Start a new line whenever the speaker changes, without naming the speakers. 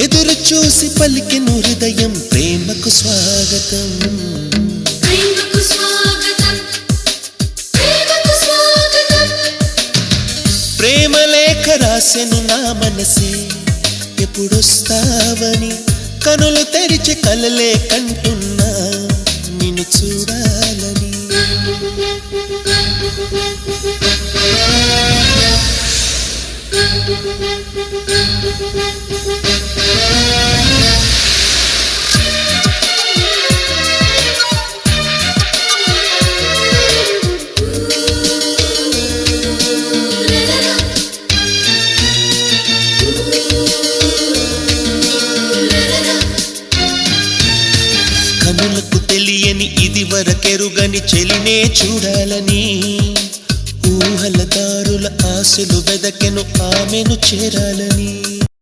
ఎదురు చూసి పలికెను హృదయం ప్రేమకు స్వాగతం.
ప్రేమకు స్వాగతం, ప్రేమకు స్వాగతం.
ప్రేమ లేఖ రాసెను నా మనసే ఎప్పుడొస్తావని, కనులు తెరిచి కలలే కంటున్నా నిన్ను చూడాలని. కనులకు తెలియని ఇది వరకెరుగని చెలినే చూడాలని, ఊహల దారుల ఆశలు వెదకెను ఆమెను చేరాలని.